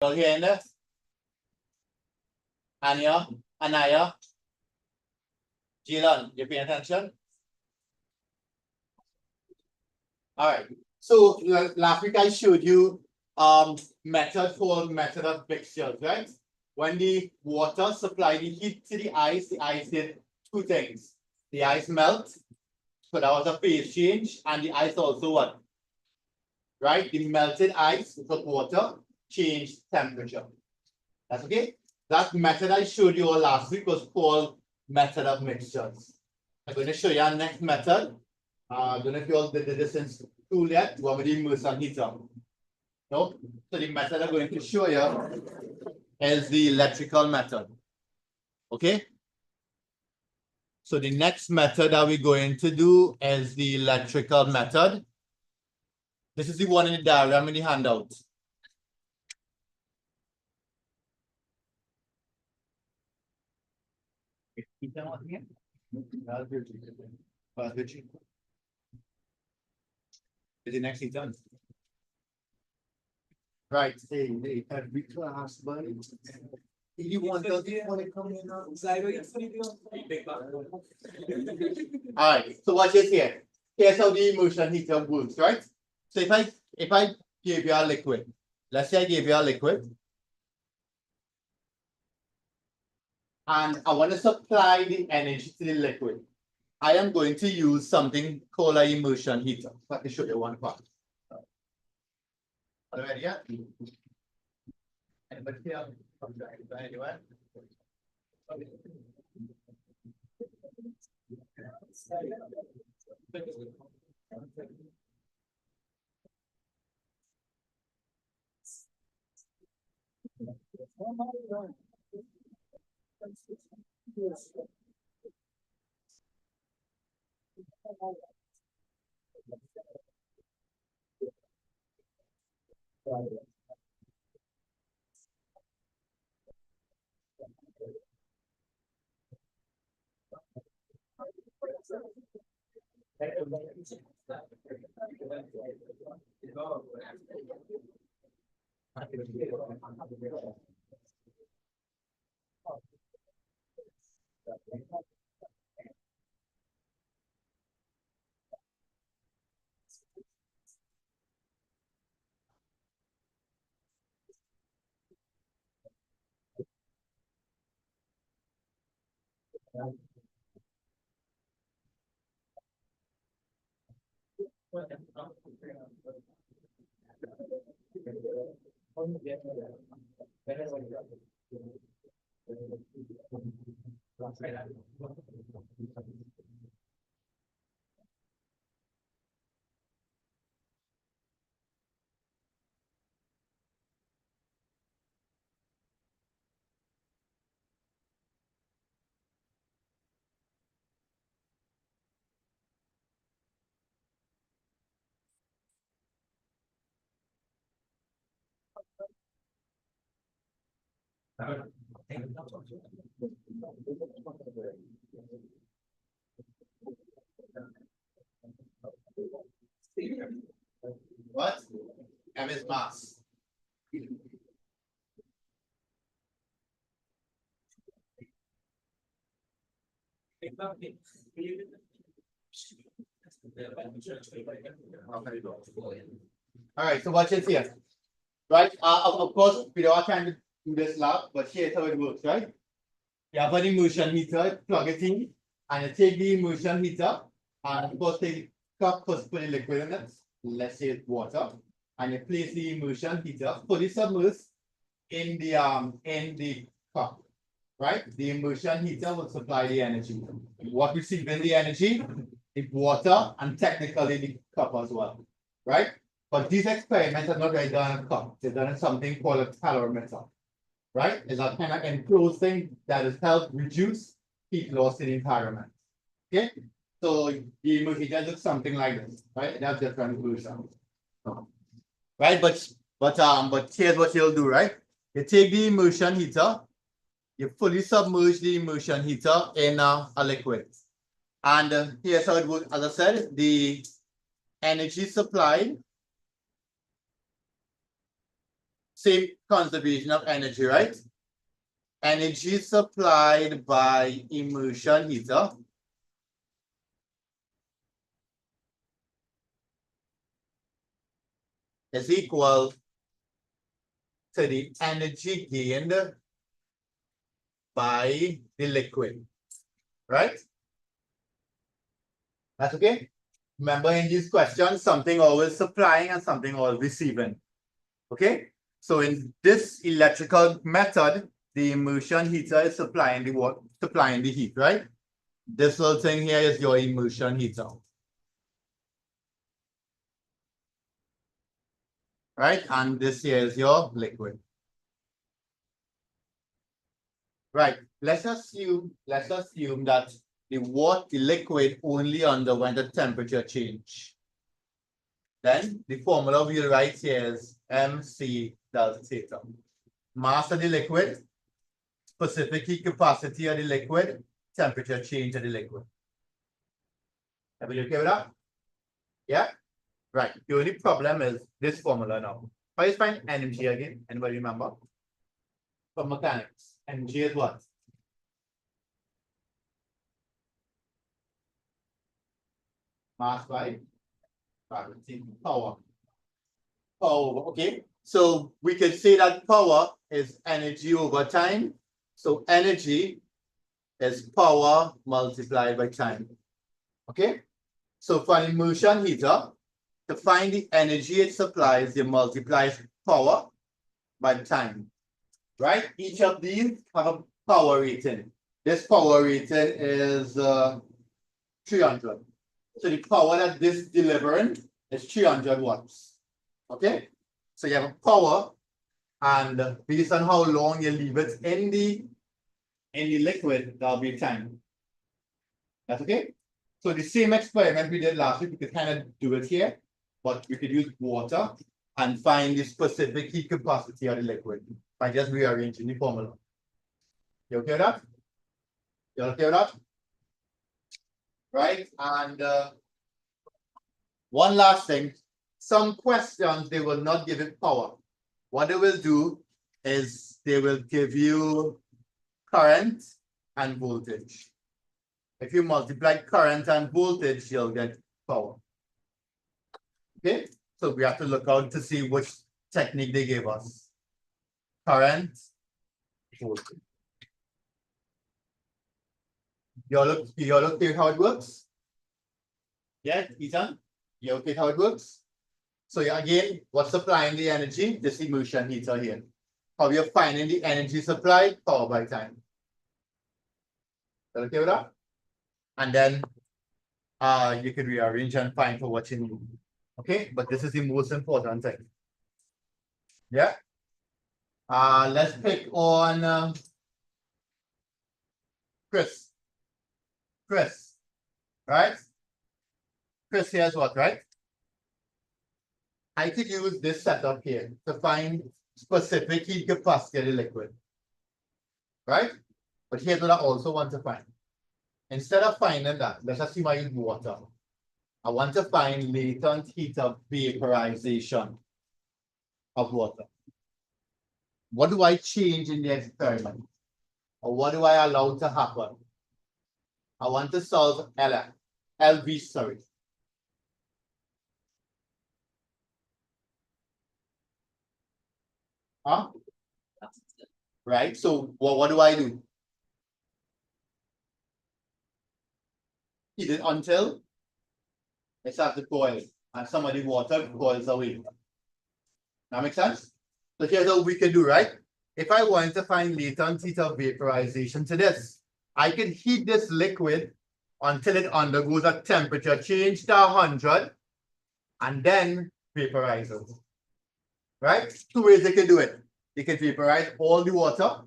You hearing this? Anya, Anaya, Jilan, you paying attention? All right. So last week I showed you method of mixtures, right? When the water supply the heat to the ice did two things. The ice melts, so that was a phase change, and the ice also what? Right? The melted ice with water changed temperature. That's okay? That method I showed you all last week was called method of mixtures. I'm going to show you our next method. I don't know if you all did this in school yet. You want me to immerse and heat up? No? So the method I'm going to show you is the electrical method. Okay? So the next method that we're going to do is the electrical method. This is the one in the diagram in the handout. Is the next done? Right. Hey, every class, buddy. You want to come in now? All right. So watch this here. Here's how the immersion heater works, right? So if I give you a liquid, let's say I give you a liquid, and I want to supply the energy to the liquid, I am going to use something called an immersion heater. Let me show you one part. Are you ready yet? Anybody here? Anyone? What? M is mass. All right, so watch it here. Right? Of course, we don't have time to do this lab, but here's how it works, right? You have an immersion heater, plug it in, and you take the immersion heater, and of course, take the cup, first put the liquid in it, let's say it's water, and you place the immersion heater fully submerged in the cup, right? The immersion heater will supply the energy. What receiving the energy is water and technically the cup as well, right? But these experiments are not really done in a cup. They're done in something called a calorimeter, right? It's a kind of enclosed thing that has helped reduce heat loss in the environment. Okay, so the immersion heater looks something like this, right? It has different inclusions, right? But here's what you'll do, right? You take the immersion heater, you fully submerge the immersion heater in a liquid. And here's how it works. As I said, the energy supplied same conservation of energy, right? Energy supplied by immersion heater is equal to the energy gained by the liquid, right? That's okay? Remember in these questions, something always supplying and something always receiving. Okay? So in this electrical method, the immersion heater is supplying the heat, right? This little thing here is your immersion heater. Right? And this here is your liquid. Right. Let's assume that the liquid only underwent a temperature change. Then the formula we write here is MC delta theta. Mass of the liquid, specific heat capacity of the liquid, temperature change of the liquid. Everybody okay with that? Yeah? Right. The only problem is this formula now. How you find energy again? Anybody remember? From mechanics. Energy is what? Mass by gravity. Power. Power. Okay. So we can say that power is energy over time. So energy is power multiplied by time. Okay. So for an immersion heater, to find the energy it supplies, you multiply power by time. Right? Each of these have a power rating. This power rating is 300. So the power that this is delivering is 300 watts. Okay? So you have a power, and based on how long you leave it in the liquid, that'll be time. That's okay? So the same experiment we did last week, we could kind of do it here, but we could use water and find the specific heat capacity of the liquid by just rearranging the formula. You okay with that? You okay with that? Right? And one last thing, some questions, they will not give it power. What they will do is they will give you current and voltage. If you multiply current and voltage, you'll get power. Okay, so we have to look out to see which technique they gave us. Current, voltage. You all okay how it works? Yeah, Ethan? You okay how it works? So again, what's supplying the energy? This immersion heater here. How you're finding the energy supply? Power by time. Okay with that? And then you can rearrange and find for what you need. Okay, but this is the most important thing. Yeah. Let's pick on Chris. Chris, right? Chris, here's what, right? I could use this setup here to find specific heat capacity of the liquid, right? But here's what I also want to find. Instead of finding that, let's assume I use water. I want to find latent heat of vaporization of water. What do I change in the experiment? Or what do I allow to happen? I want to solve LV, sorry. Huh? Right, so what do I do? Heat it until it starts to boil and some of the water boils away. That makes sense? So here's how we can do, right? If I want to find latent heat of vaporization to this, I can heat this liquid until it undergoes a temperature change to 100 and then vaporize it. Right? Two ways they can do it. They can vaporize all the water,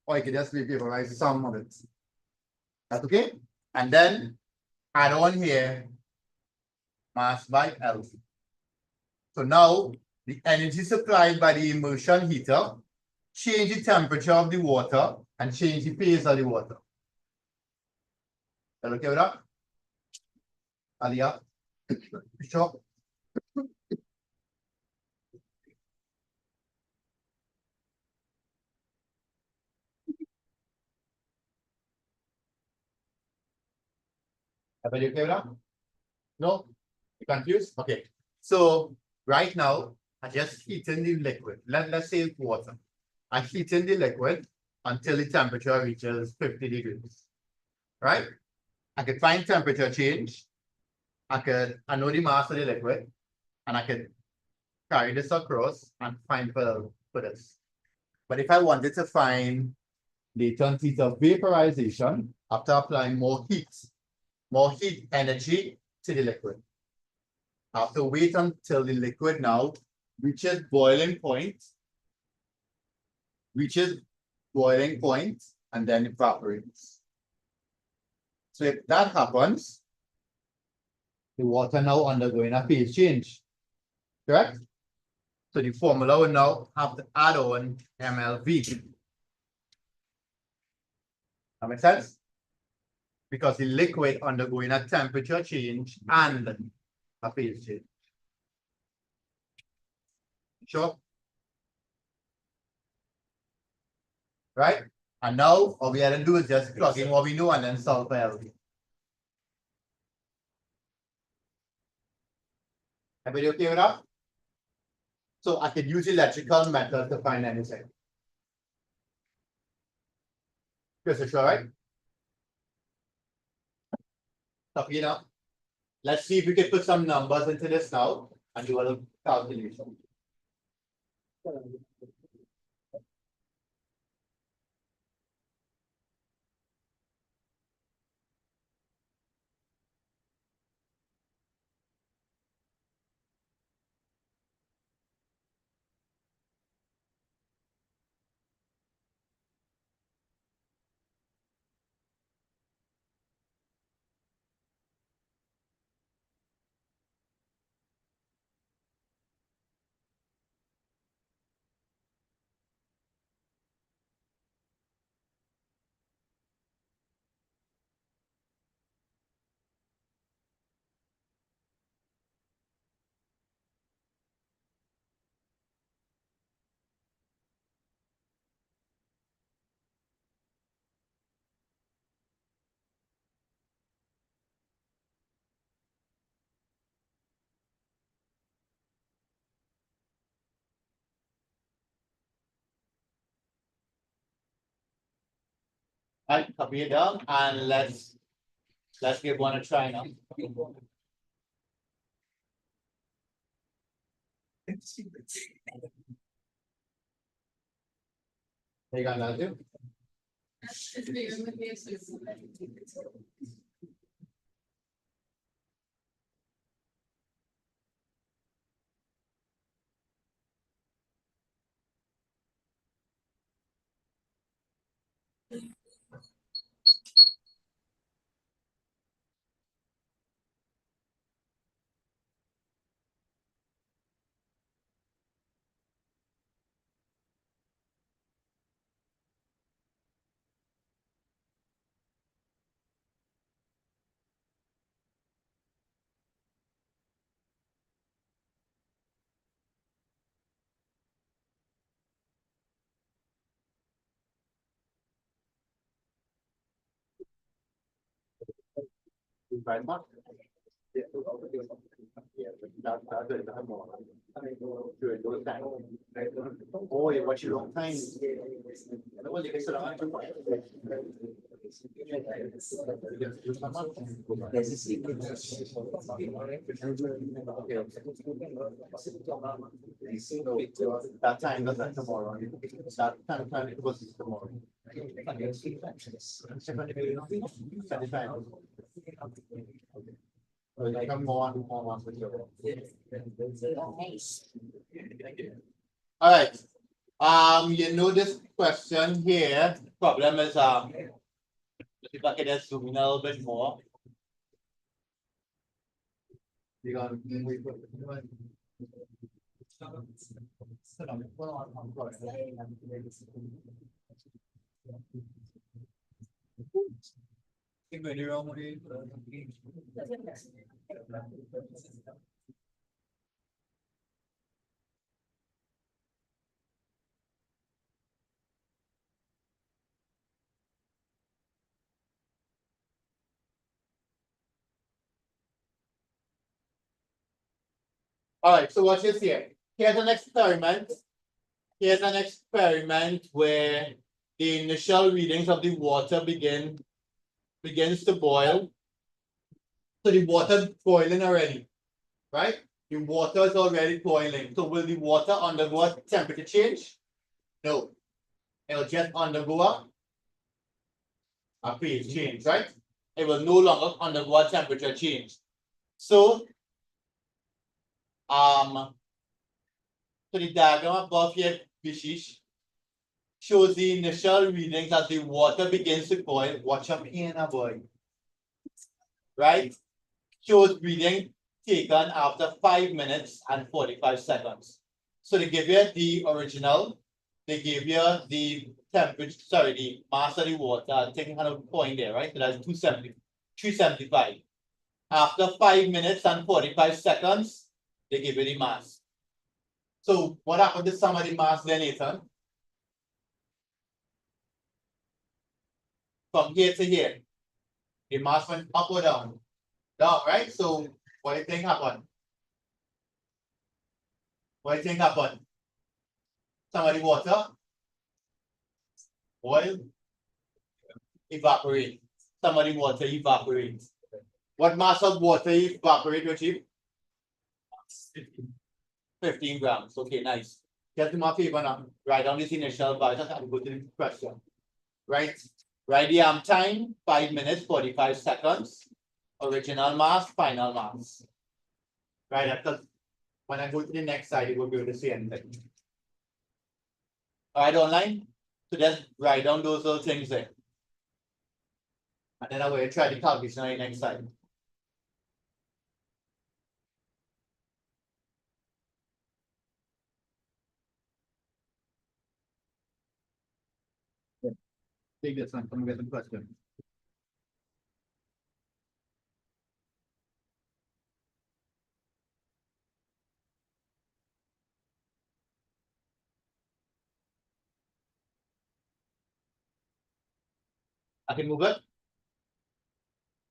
or you can just vaporize some of it. That's okay? And then add on here mass by L. So now the energy supplied by the immersion heater change the temperature of the water and change the phase of the water. Are you okay with that? Aliyah? Sure. Everybody okay with that? No? You confused? Okay. So right now, I just heating the liquid. Let's say it's water. I heating the liquid until the temperature reaches 50 degrees. Right? I could find temperature change. I know the mass of the liquid, and I can carry this across and find for this. But if I wanted to find the quantities of vaporization after applying more heat energy to the liquid, I have to wait until the liquid now reaches boiling point, and then evaporates. So if that happens, the water now undergoing a phase change, correct? So the formula will now have to add on MLV. That makes sense? Because the liquid undergoing a temperature change and a phase change. Sure? Right? And now all we have to do is just plug in what we know and then solve for LV. Everybody okay with that? So I could use electrical method to find anything. Yes, sure, right? So, let's see if we can put some numbers into this now and do a little calculation. Right, copy it down and let's give one a try now. There you go, Nazir. Very much. Ôi, what you don't find. That time doesn't tomorrow. That time it was tomorrow. All right. This question here, problem is if I can just zoom in a little bit more. All right, so watch this here. Here's an experiment. Here's an experiment where the initial readings of the water begins to boil. So the water boiling already, right? The water is already boiling. So will the water undergo a temperature change? No. It'll just undergo a phase change, right? It will no longer undergo a temperature change. So, so the diagram above here, Vishish, shows the initial readings as the water begins to boil. Watch up here now, boy. Right? Shows reading taken after 5 minutes and 45 seconds. So they give you the original, they give you the temperature, sorry, the mass of the water, taking kind of point there, right? So that's 275. After 5 minutes and 45 seconds, they give you the mass. So what happened to some of the mass then, Nathan? From here to here, the mass went up or down? Down, right? So what do you think happened? What do you think happened? Some of the water, oil, evaporate. Some of the water evaporates. What mass of water evaporate, Richie? 15 grams. Okay, nice. Just do my favor now. Write down this initial value. Just have to go to the question. Right? Write the time, 5 minutes, 45 seconds. Original mass, final mass. Right? Because when I go to the next slide, you will be able to see anything. All right, online? So just write down those little things there. And then I will try the calculation on the next slide. Take this one, come get some questions. I can move it.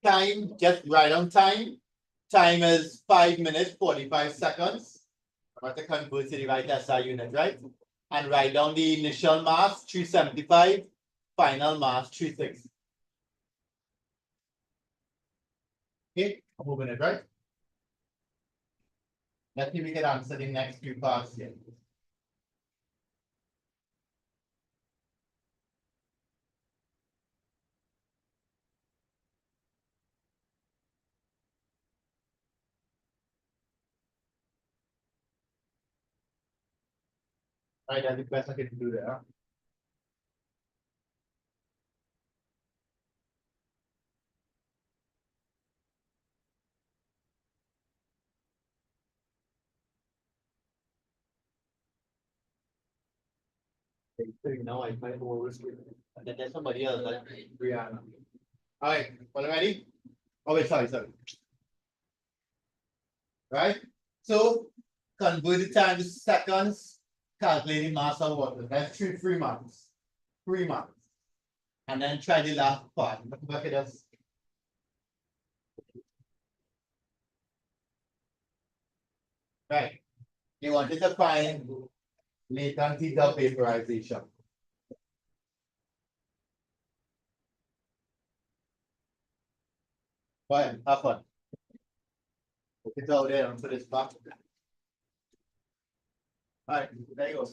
Time, just write down time. Time is 5 minutes, 45 seconds. I'm going to convert to the right SI unit, right? And write down the initial mass, 375, final mass, 36. Okay, I'm moving it, right? Let's see if we can answer the next few parts here. Right, that's the best I can do there. Now I might overspeed. And then there's somebody else like Brianna. All right, all ready? Oh wait, sorry. Right? So convert the time to seconds, calculating mass of water. That's 3 months. 3 months. And then try the last part. Look at us. Right. You wanted to find latent heat of vaporization. Fine, have fun. Put it out there and put it back. All right, there you go.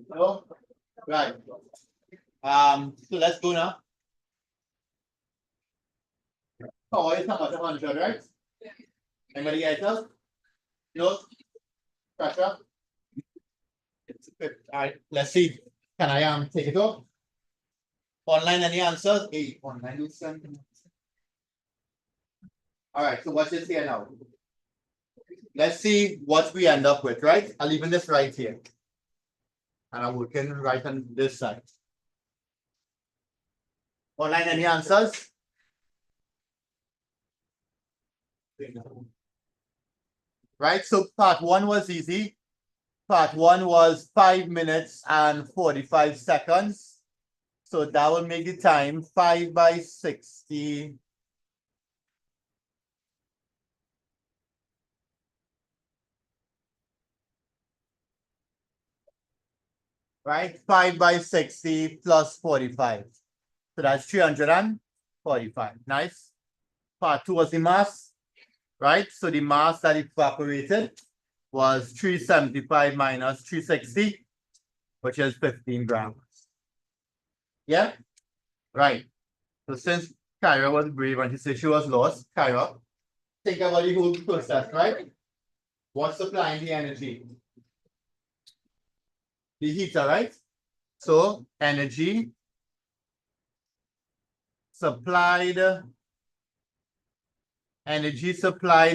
No? Right. So let's go now. Oh, it's not much 100, right? Anybody get it? No pressure. All right, let's see. Can I take it off? Online, any answers? Hey, online, listen. All right, so what's this here now? Let's see what we end up with, right? I'm leaving this right here. And I'm working right on this side. Online, any answers? Right, so part one was easy. Part one was 5 minutes and 45 seconds. So that will make the time 5 by 60. Right, 5 by 60 plus 45. So that's 345. Nice. Part two was the mass, right? So the mass that evaporated was 375 minus 360, which is 15 grams. Yeah, right. So since Kyra was brave and she said she was lost, Kyra, think about the whole process, right? What's supplying the energy? The heater, right? So energy supplied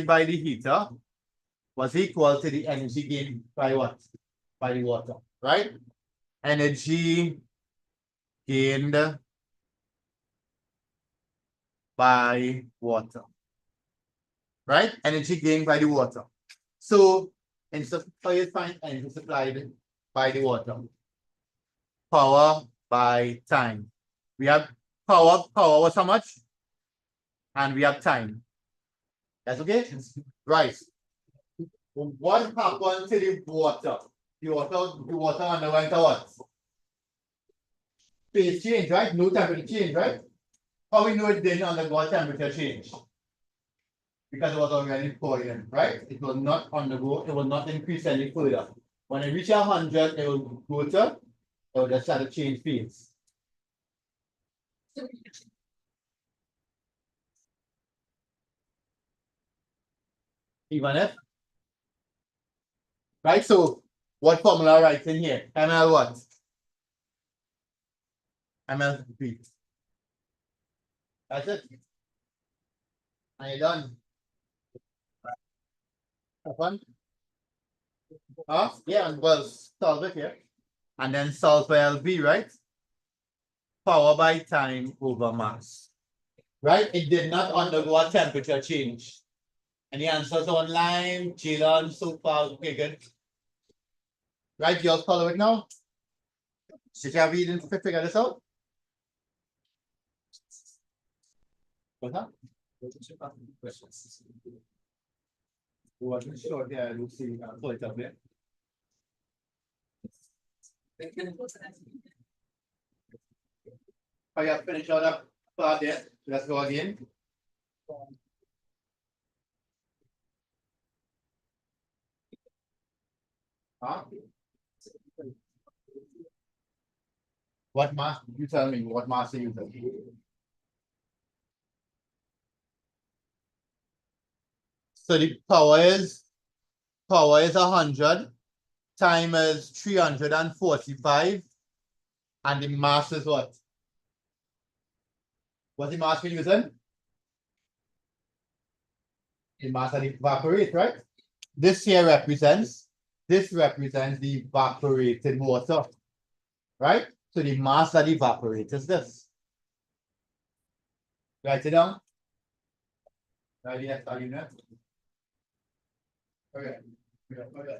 by the heater was equal to the energy gained by what? By the water, right? Energy gained by water, right? Energy gained by the water. So, instead of find energy supplied by the water, power by time. We have power was how much? And we have time. That's okay? Right. What happened to the water? The water underwent a what? Phase change, right? No temperature change, right? How we know it didn't undergo temperature change? Because it was already boiling, right? It will not undergo, it will not increase any further. When it reaches 100, it will go to, it will just start to change phase. Even if, right? So, what formula writes in here? ML what? ML repeat. That's it. Are you done? Have fun? Yeah, well, solve it here. And then solve for LV, right? Power by time over mass. Right? It did not undergo a temperature change. Any answers online? Jalen, so far, okay, good. Right, you all follow it now? Did you have reading to figure this out? What's that? Wasn't sure, yeah, we'll see. Pull it up there. Oh, yeah, finish all that part there. Let's go again. Huh? What mass? You tell me what mass are you using? So the power is 100, time is 345, and the mass is what? What's the mass we're using? The mass that evaporates, right? This represents the evaporated water, right? So the mass that evaporates is this. Write it down. Right, yes, are you there? Okay. Okay.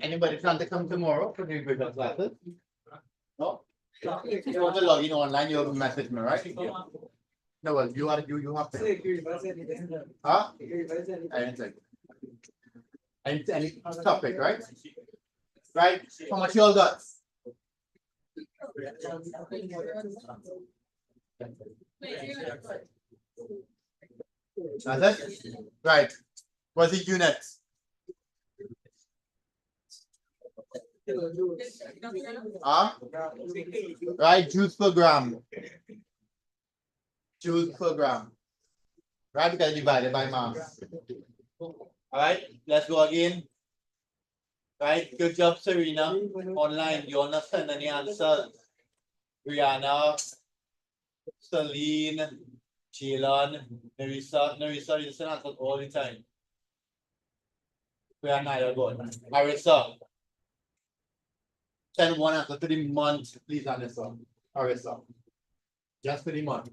Anybody plan to come tomorrow for the regular classes? No? If you want to log in online, you have to message me, right? No, well, you have to. Huh? Anything. Any topic, right? Right? How much you all got? That's it? Right. What's the unit? Huh? Right, joules per gram. Joules per gram. Right, because divided by mass. Alright, let's go again. Right, good job, Serena. Online, you understand any answers? Brianna, Celine, Jalen, Narissa, you understand answers all the time. Brianna, you're good. Arissa. Send one answer to the month, please, Arissa. Just for the month.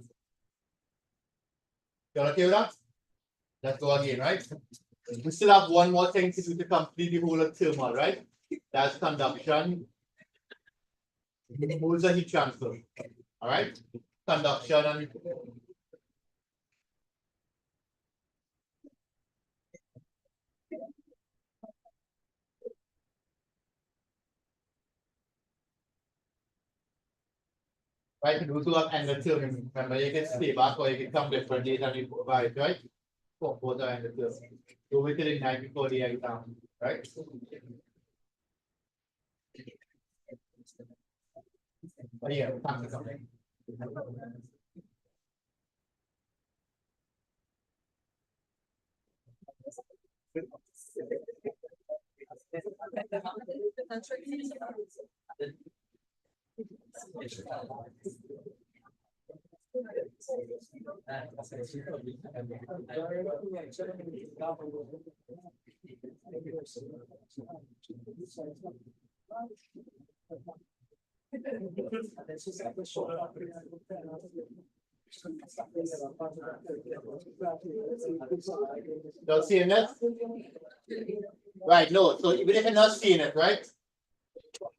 You're okay with that? Let's go again, right? We still have one more thing to do to complete the whole of thermal, right? That's conduction. Moles of heat transfer. All right? Conduction and right, those who have endothermic, remember you can stay back or you can come different days and you provide, right? Both are endothermic. Do it till the night before the exam, right? But yeah, thanks for coming. Don't see it? Right, no. So even if you're not seeing it, right?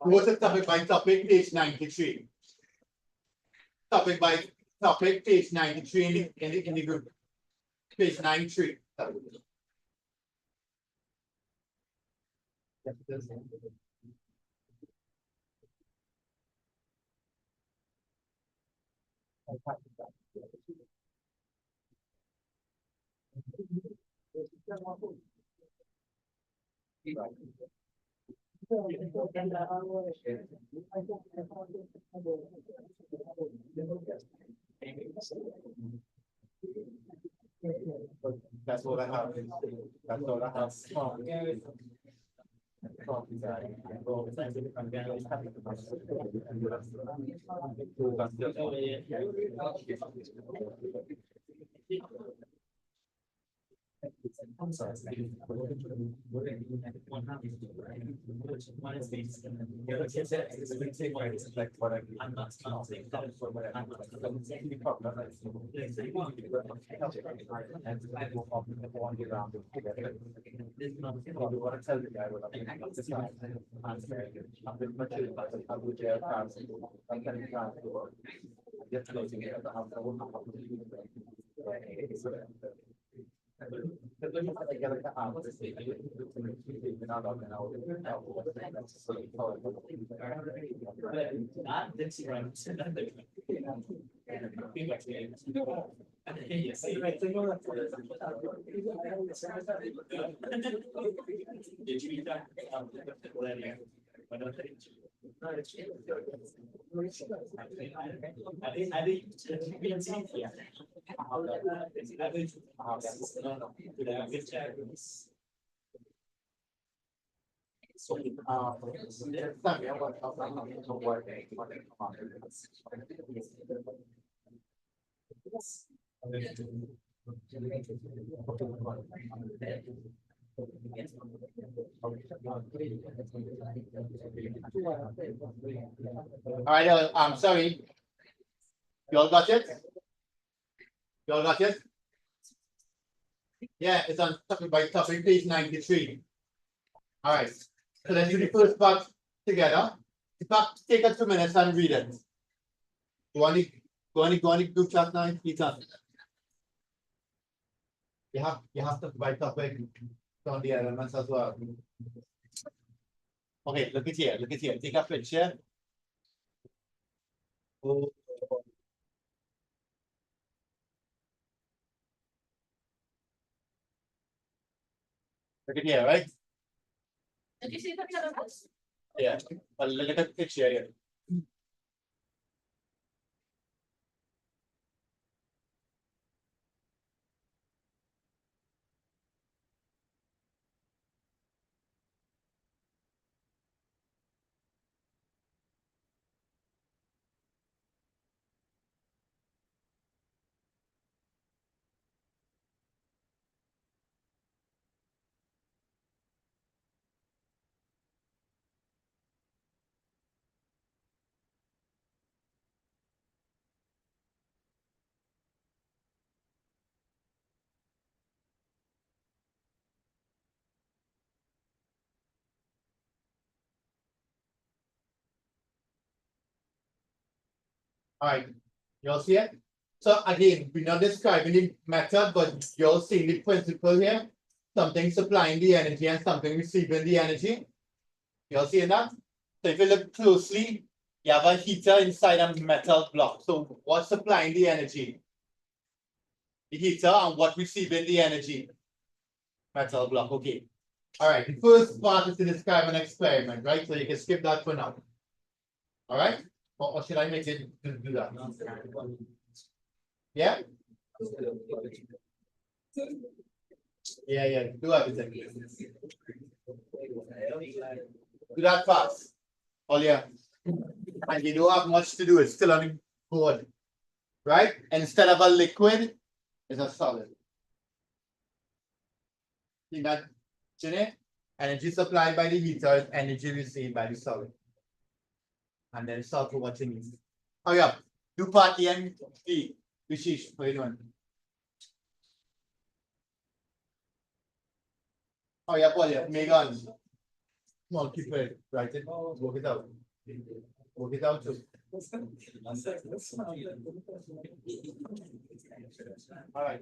Go to topic by topic, page 93. Topic by topic, page 93 in the group. Page 93. that's all I have. That's all I have. All right, I'm sorry. You all got it? You all got it? Yeah, it's on topic page 93. All right. So let's do the first part together. In fact, take us 2 minutes and read it. Go on the group chat now, Peter. You have to write topic on the elements as well. Okay, look at here, take a picture. Oh. Look at here, right? Did you see the picture of us? Yeah, look at the picture here. All right, you all see it? So again, we're not describing the method, but you'll see the principle here. Something supplying the energy and something receiving the energy. You'll see that? So if you look closely, you have a heater inside a metal block. So what's supplying the energy? The heater, and what receiving the energy? Metal block, okay. All right, the first part is to describe an experiment, right? So you can skip that for now. All right? Or should I make it do that? Yeah? Yeah, do everything. Do that fast. Oh yeah. And you don't have much to do, it's still on the board. Right? Instead of a liquid, it's a solid. See that, Jenny? Energy supplied by the heater, energy received by the solid. And then solve for what you need. Hurry up. Do part A and B. Vishish, what are you doing? Hurry up, Ollie. Megan. Come on, keep it. Write it. Work it out. Work it out too. All right.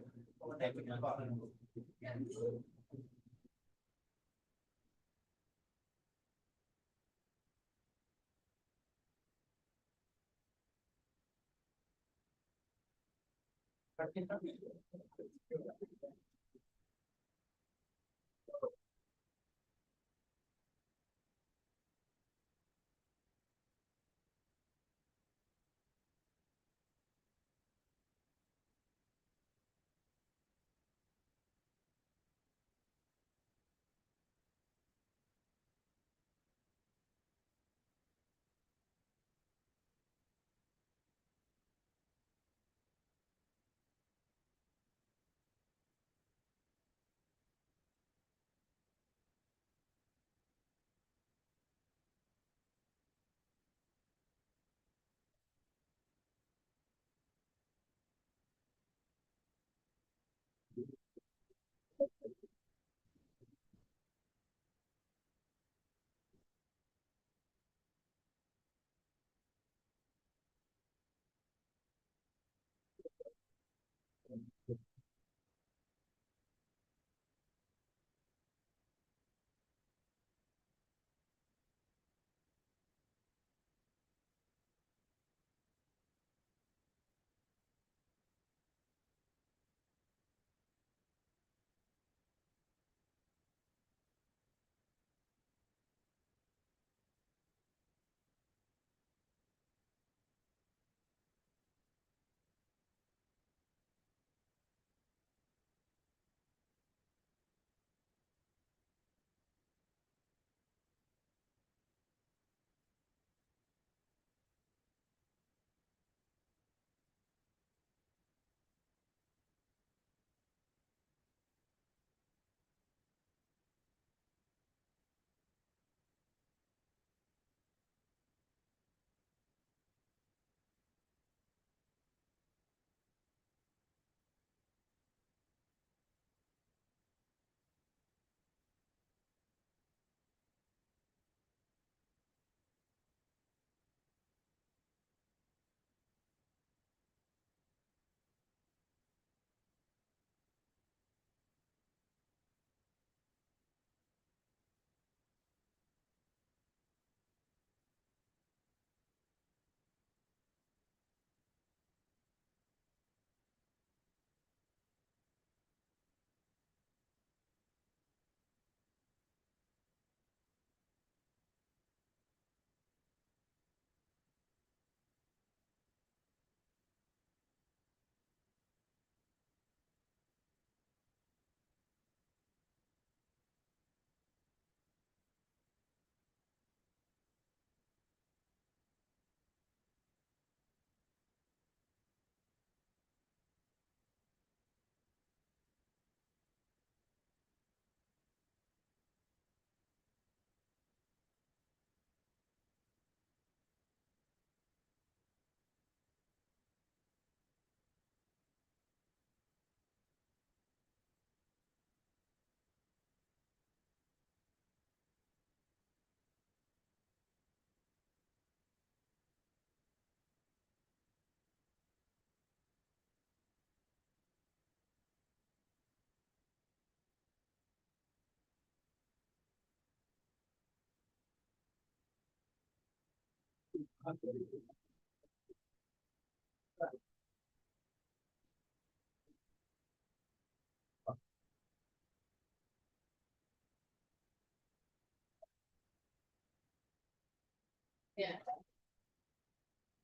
Yeah.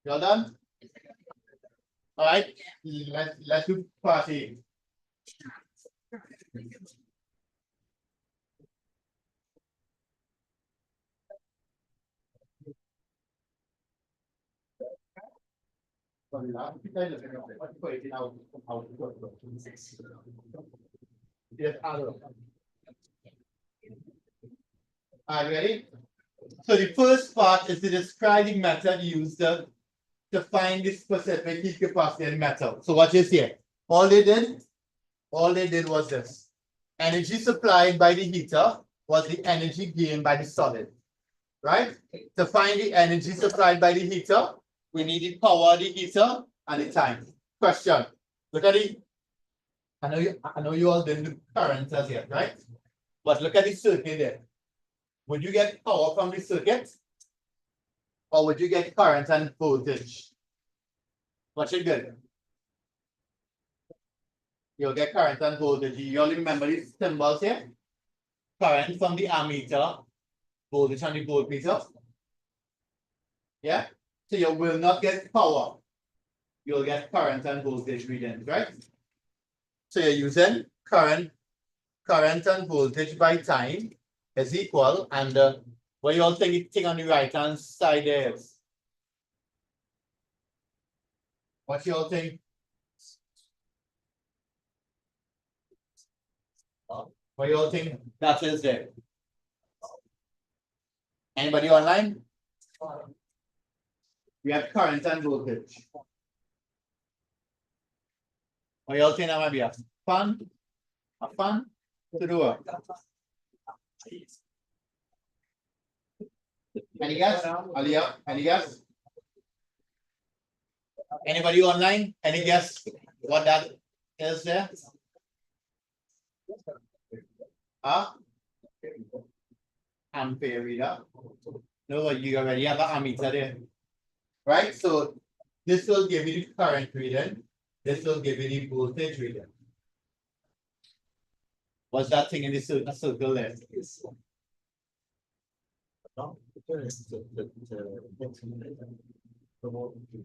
You all done? All right. Let's do part A. Yes, are you ready? So the first part is to describe the method used to find the specific heat capacity in metal. So what you see, all they did was this. Energy supplied by the heater was the energy gained by the solid. Right? To find the energy supplied by the heater, we need the power of the heater and the time. Question. Look at the I know you all didn't do currents as yet, right? But look at the circuit there. Would you get power from the circuit? Or would you get current and voltage? What you get? You'll get current and voltage. You all remember these symbols here? Current from the ammeter, voltage on the voltmeter. Yeah? So you will not get power. You'll get current and voltage readings, right? So you're using current and voltage by time is equal, and what you all think on the right hand side there is? What you all think? What you all think that is there? Anybody online? We have current and voltage. What you all think that might be a fan? A fan to do what? Any guess? Aliyah, any guess? Anybody online? Any guess what that is there? Huh? Ampere reader. No, you already have an ammeter there. Right? So this will give you the current reading. This will give you the voltage reading. What's that thing in the circle there?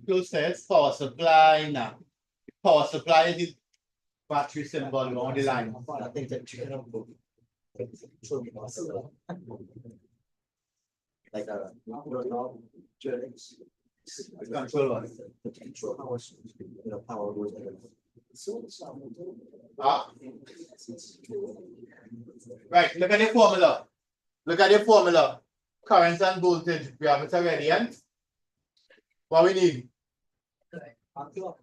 Close says power supply now. Power supply is the battery symbol on the line. I think that you can like a Control one. potential power source, power goes there. Right, look at the formula. Look at the formula. Current and voltage. We have it already, and what we need.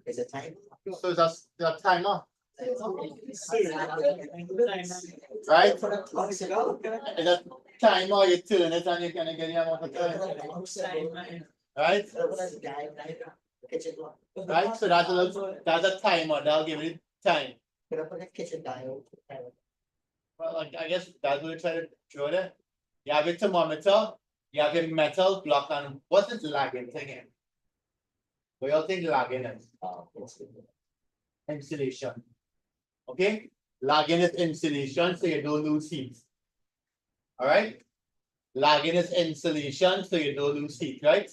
Is it time? So that's the timer. Right? Is a timer, you turn it and you can get the amount of time. Right? Right? So that's a timer, that'll give you time. Well, I guess that's what we try to show there. You have a thermometer, you have a metal block, and what's this lagging thing in? What do you all think lagging is? Insulation. Okay? Lagging is insulation, so you don't lose heat. Alright? Lagging is insulation, so you don't lose heat, right?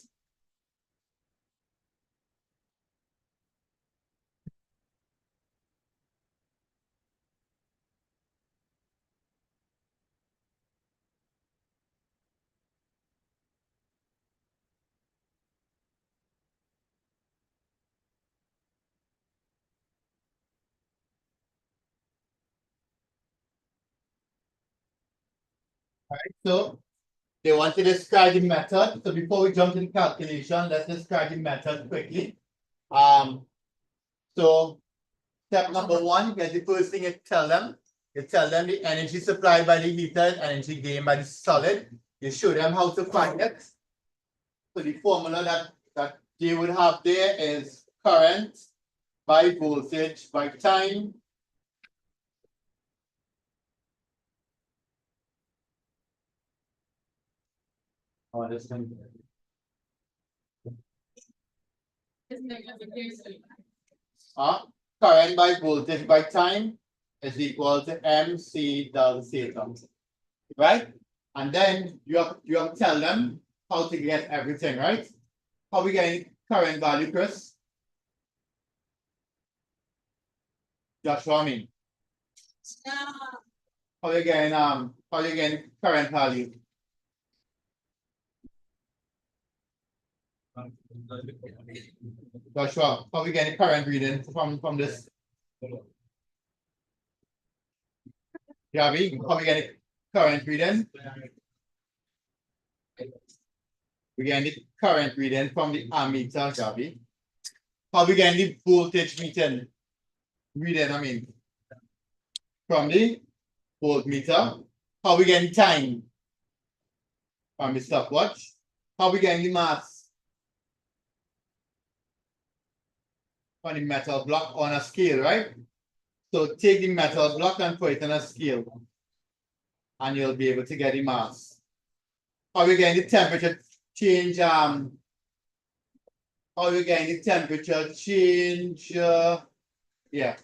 So they want to describe the method. So before we jump to the calculation, let's describe the method quickly. So step number one, is the first thing you tell them. You tell them the energy supplied by the heater, energy gained by the solid. You show them how to find it. So the formula that they would have there is current by voltage by time. Oh, this thing. Current by voltage by time is equal to MC delta theta. Right? And then you have to tell them how to get everything, right? How we getting current value, Chris? Joshua, I mean. How you getting current value? Joshua, how we getting current reading from this? Javi, how we getting current reading? We getting the current reading from the ammeter, Javi. How we getting the voltage reading? I mean, from the voltmeter. How we getting time? From the stopwatch. How we getting the mass? From the metal block on a scale, right? So take the metal block and put it on a scale, and you'll be able to get the mass. How we getting the temperature change? How we getting the temperature change? Yeah,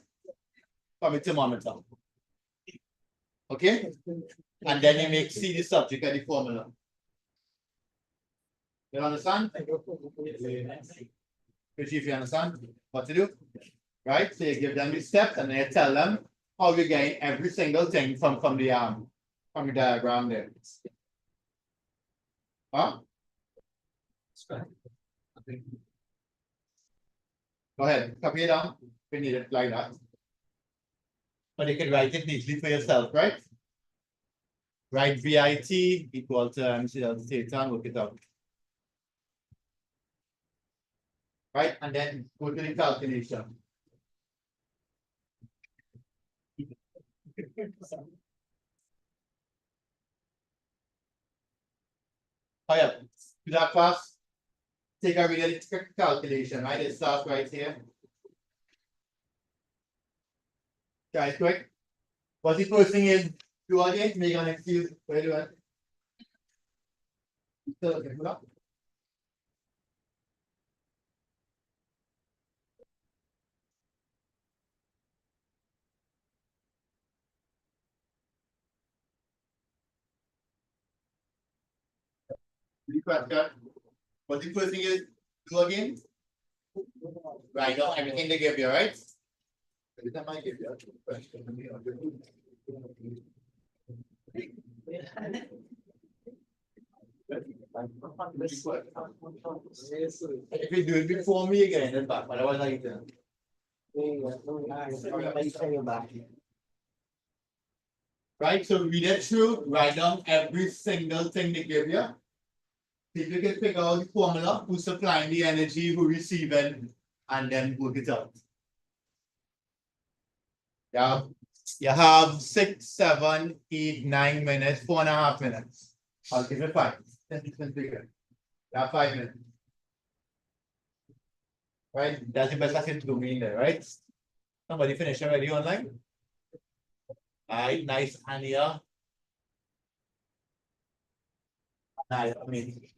from a thermometer. Okay, and then you make see the subject and the formula. You understand? If you understand what to do, right? So you give them the steps and then you tell them how you're getting every single thing from the diagram there. Huh? Go ahead, copy it down. We need it like that. But you can write it neatly for yourself, right? Write VIT equal to MC delta theta and work it out. Right, and then go to the calculation. Oh yeah, do that fast. Take a realistic calculation, right? It starts right here. Guys, quick. What's the first thing is do again? Make an excuse. Where do it? Still okay, hold up. Question. What's the first thing is do again? Write down everything they give you, right? Every time I give you a question, if you do it before me again, then back, but I was like that. Right, so read it through, write down every single thing they give you. See if you can figure out the formula, who's supplying the energy, who receiving, and then work it out. Yeah, you have 6, 7, 8, 9 minutes, 4.5 minutes. I'll give it 5. You have 5 minutes. Right, that's the best I can do me in there, right? Somebody finish already online? Alright, nice, Ania. Nice, amazing.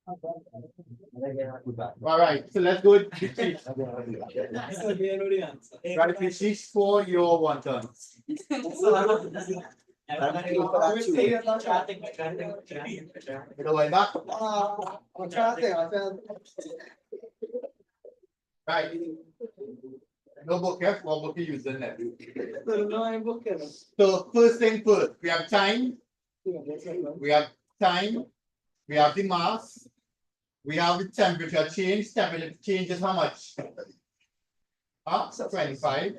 All right, so let's go with sheet. Right, the sheets for your wonton. You know why not? Right. No book here, what book you using there? So first thing first, we have time, we have time, we have the mass, we have the temperature change. Temperature change is how much? 25,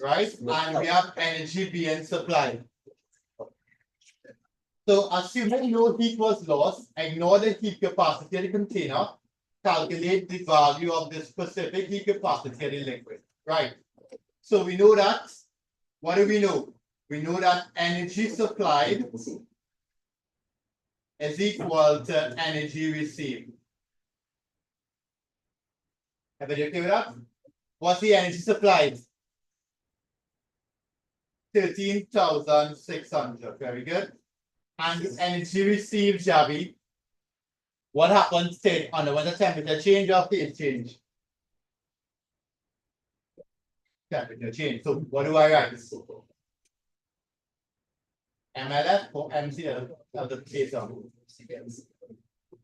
right? And we have energy being supplied. So assuming no heat was lost, ignore the heat capacity of the container, calculate the value of the specific heat capacity of the liquid, right? So we know that, what do we know? We know that energy supplied is equal to energy received. Everybody okay with that? What's the energy supplied? 13,600, very good. And the energy received, Javi, what happens to under the temperature change or phase change? Temperature change. So what do I write? MLF or MC of the phase of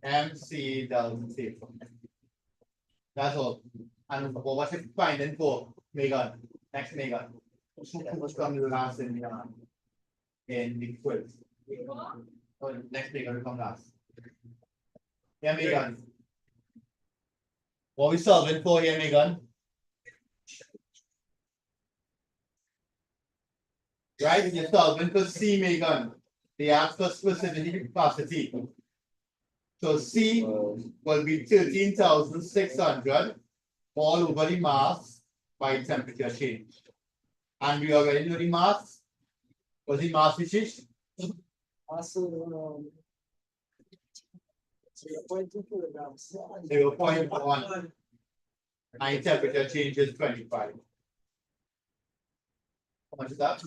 MC delta T. That's all. And what's it finding for Megan? Next Megan. What's coming to last in the quiz? Oh, next Megan will come last. Yeah, Megan. What are we solving for here, Megan? Right, you're solving for C, Megan. They ask for specific capacity. So C will be 13,600 all over the mass by temperature change. And we already know the mass. What's the mass which is? 0.1. And temperature change is 25. How much is that?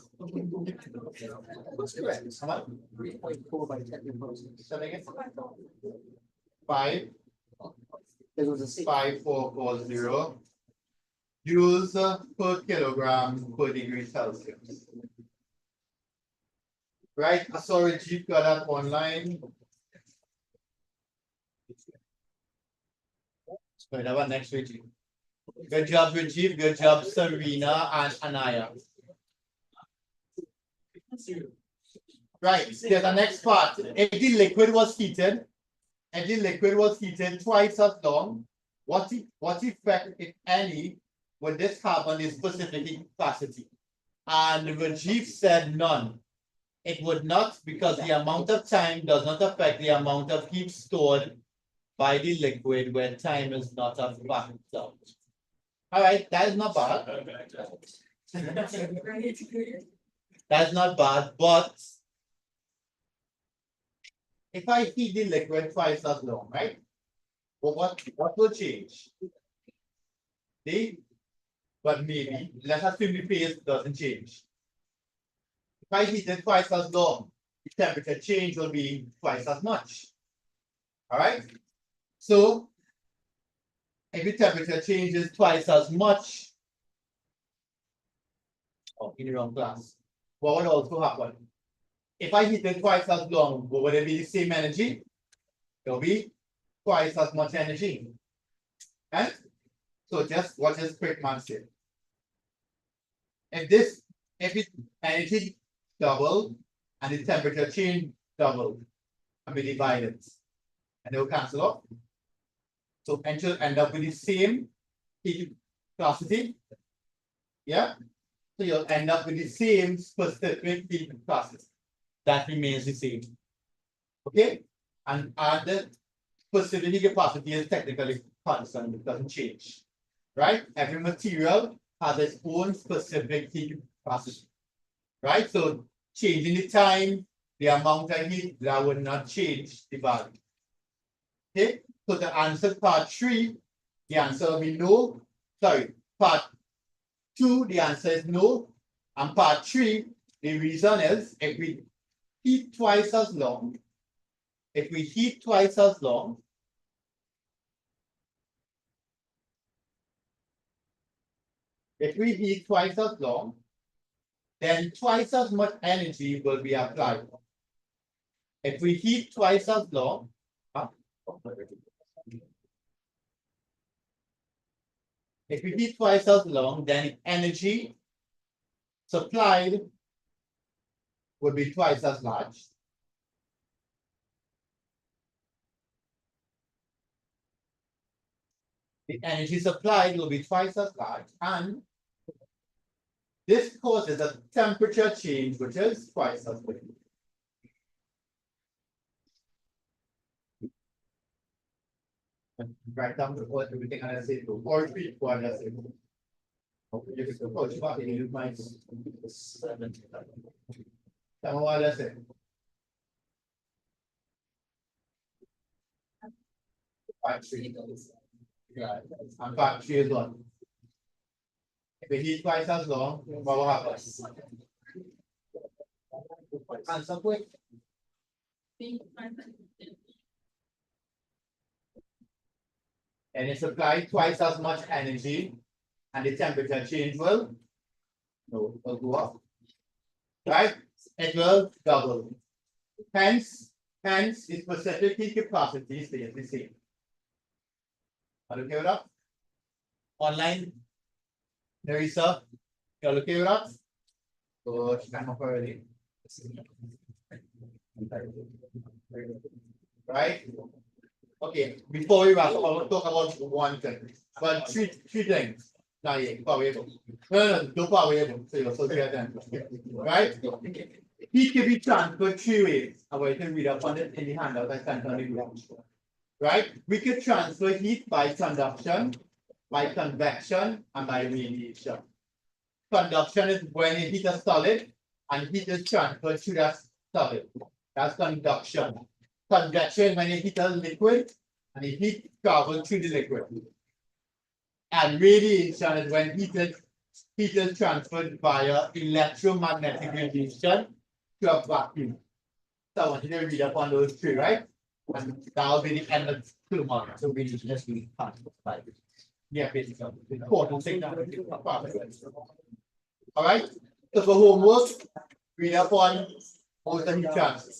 What's correct? How much? 3.4 by 10 impulses. 5. It was a 6. 5440 joules per kilogram per degree Celsius. Right, I saw Rajiv got that online. So that one next Rajiv. Good job, Rajiv. Good job, Serena and Anaya. Right, there's the next part. If the liquid was heated, twice as long, what effect, if any, would this have on the specific heat capacity? And Rajiv said none. It would not, because the amount of time does not affect the amount of heat stored by the liquid when time is not a factor. All right, that is not bad. That's not bad, but if I heat the liquid twice as long, right? Well, what will change? But maybe, let's assume the phase doesn't change. If I heat it twice as long, the temperature change will be twice as much. All right? So, if the temperature changes twice as much, in the wrong class, what would also happen? If I heat it twice as long, would it be the same energy? It will be twice as much energy. Right? So just what does Quickman say? If the energy doubled and the temperature change doubled, and we divide it, and they will cancel off. So and you'll end up with the same heat capacity. Yeah. So you'll end up with the same specific heat capacity. That remains the same. Okay? And the specific heat capacity is technically constant, it doesn't change. Right? Every material has its own specific heat capacity. Right? So changing the time, the amount of heat, that would not change the value. Okay? So to answer part 3, the answer will be no. Sorry, part 2, the answer is no. And part 3, the reason is if we heat twice as long, if we heat twice as long, then twice as much energy will be applied. If we heat twice as long, then energy supplied would be twice as large. The energy supplied will be twice as large, and this causes a temperature change which is twice as big. Write down everything I say to or repeat what I say. Okay, you can coach back and use my 7. Tell me what I say. Fact 3. Yeah, and fact 3 is what? If we heat twice as long, what will happen? Answer quick. And it's applied twice as much energy, and the temperature change will go up. Right? It will double. Hence, the specific heat capacity stays the same. Are you okay with that? Online, Teresa, you're okay with that? So, I'm up already. Right? Okay, before we wrap up, I want to talk about one thing. But three things. No, don't power able. So you're so then. Right? Heat can be transferred 3 ways. I'm going to read up on it in the handout I sent on the group. Right? We could transfer heat by conduction, by convection, and by radiation. Conduction is when you heat a solid and heat is transferred through that solid. That's conduction. Convection is when you heat a liquid and the heat travels through the liquid. And radiation is when heat is transferred via electromagnetic radiation to a vacuum. So I want you to read up on those 3, right? And that will be the end of tomorrow. So we just be part of it. Yeah, basically. Important thing. All right. So for homework, read up on most of the heat transfer.